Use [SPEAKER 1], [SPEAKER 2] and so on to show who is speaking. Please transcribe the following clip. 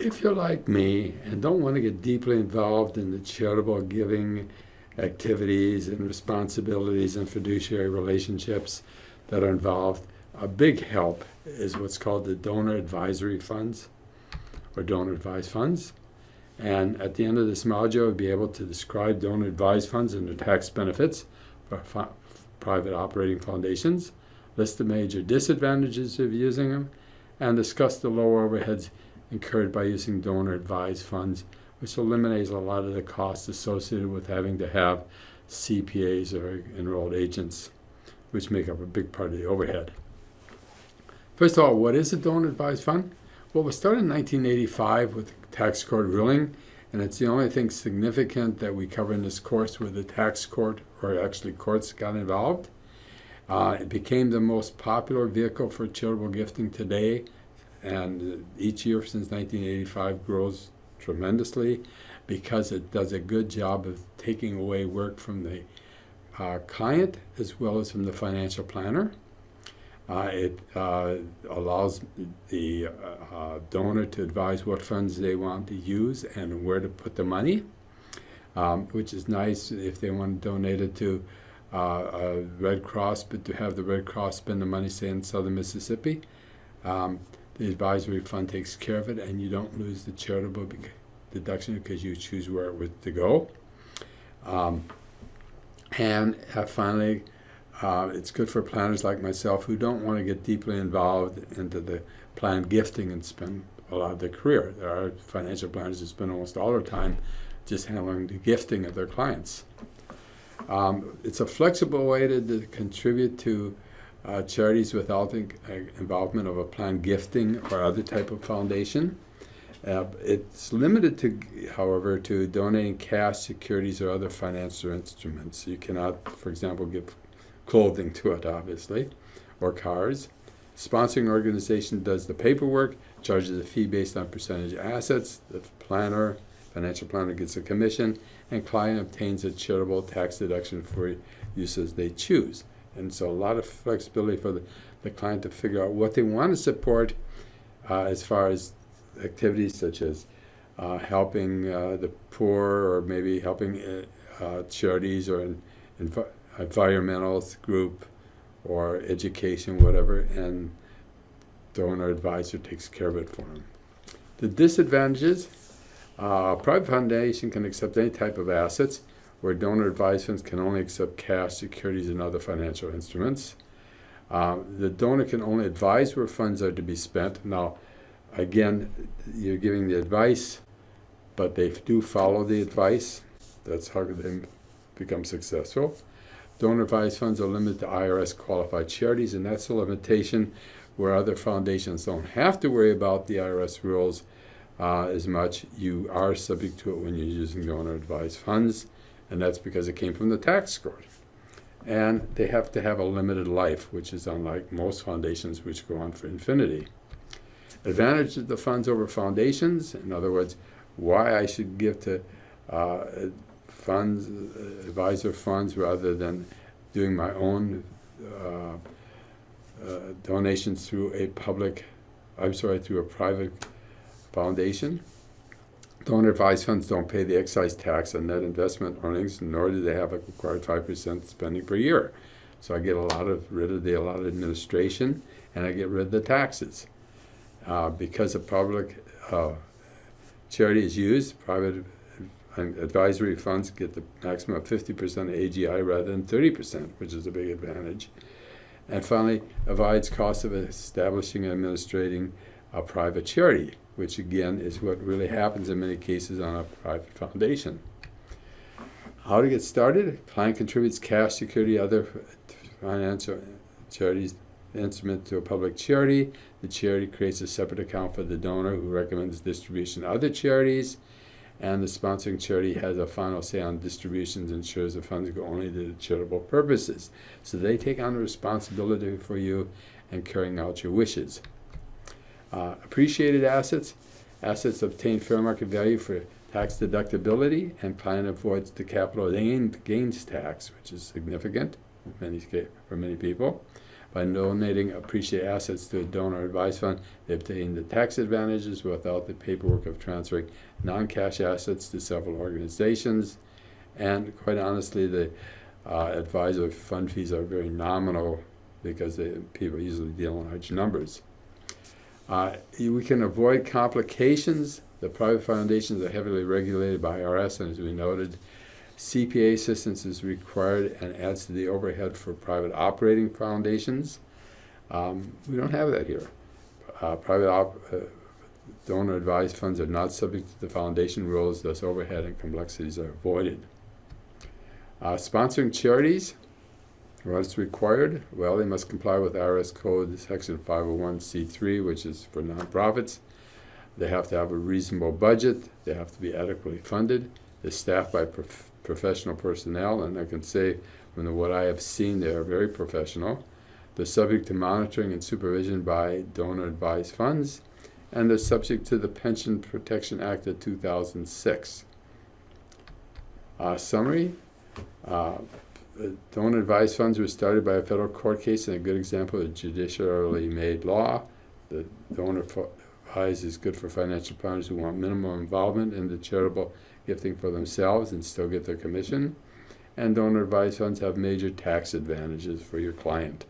[SPEAKER 1] If you're like me and don't want to get deeply involved in the charitable giving activities and responsibilities and fiduciary relationships that are involved, a big help is what's called the donor advisory funds or donor advised funds. And at the end of this module, you'll be able to describe donor advised funds and their tax benefits for private operating foundations, list the major disadvantages of using them, and discuss the low overheads incurred by using donor advised funds, which eliminates a lot of the costs associated with having to have CPAs or enrolled agents, which make up a big part of the overhead. First of all, what is a donor advised fund? Well, it was started in 1985 with the tax court ruling, and it's the only thing significant that we cover in this course where the tax court, or actually courts, got involved. It became the most popular vehicle for charitable gifting today, and each year since 1985 grows tremendously because it does a good job of taking away work from the client as well as from the financial planner. It allows the donor to advise what funds they want to use and where to put the money, which is nice if they want to donate it to Red Cross, but to have the Red Cross spend the money, say, in southern Mississippi. The advisory fund takes care of it, and you don't lose the charitable deduction because you choose where it was to go. Finally, it's good for planners like myself who don't want to get deeply involved into the planned gifting and spend a lot of their career. There are financial planners who spend almost all their time just handling the gifting of their clients. It's a flexible way to contribute to charities without the involvement of a planned gifting or other type of foundation. It's limited to, however, to donating cash, securities, or other financial instruments. You cannot, for example, give clothing to it, obviously, or cars. Sponsoring organization does the paperwork, charges a fee based on percentage of assets. The financial planner gets a commission, and client obtains a charitable tax deduction for uses they choose. And so a lot of flexibility for the client to figure out what they want to support as far as activities such as helping the poor, or maybe helping charities or an environmental group or education, whatever, and donor advisor takes care of it for them. The disadvantages: private foundation can accept any type of assets, where donor advised funds can only accept cash, securities, and other financial instruments. The donor can only advise where funds are to be spent. Now, again, you're giving the advice, but they do follow the advice. That's how they become successful. Donor advised funds are limited to IRS qualified charities, and that's a limitation where other foundations don't have to worry about the IRS rules as much. You are subject to it when you're using donor advised funds, and that's because it came from the tax court. And they have to have a limited life, which is unlike most foundations which go on for infinity. Advantage of the funds over foundations: in other words, why I should give to advisor funds rather than doing my own donations through a private foundation. Donor advised funds don't pay the excise tax on net investment earnings, nor do they have a required 5% spending per year. So I get rid of a lot of administration, and I get rid of the taxes. Because a public charity is used, private advisory funds get the maximum of 50% AGI rather than 30%, which is a big advantage. And finally, avoids costs of establishing and administrating a private charity, which again is what really happens in many cases on a private foundation. How to get started: client contributes cash, security, other financial charities instrument to a public charity. The charity creates a separate account for the donor, who recommends distribution to other charities, and the sponsoring charity has a final say on distributions and ensures the funds go only to charitable purposes. So they take on the responsibility for you and carrying out your wishes. Appreciated assets obtain fair market value for tax deductibility, and client avoids the capital gains tax, which is significant for many people. By donating appreciated assets to a donor advised fund, they obtain the tax advantages without the paperwork of transferring non-cash assets to several organizations. And quite honestly, the advisor fund fees are very nominal because people usually deal in large numbers. We can avoid complications. The private foundations are heavily regulated by IRS, and as we noted, CPA assistance is required and adds to the overhead for private operating foundations. We don't have that here. Donor advised funds are not subject to the foundation rules, thus overhead and complexities are avoided. Sponsoring charities, what's required? Well, they must comply with IRS Code Section 501c3, which is for nonprofits. They have to have a reasonable budget. They have to be adequately funded. They're staffed by professional personnel, and I can say from what I have seen, they are very professional. They're subject to monitoring and supervision by donor advised funds, and they're subject to the Pension Protection Act of 2006. Summary. Donor advised funds were started by a federal court case and a good example of judicially made law. The donor advised is good for financial planners who want minimal involvement in the charitable gifting for themselves and still get their commission. And donor advised funds have major tax advantages for your client.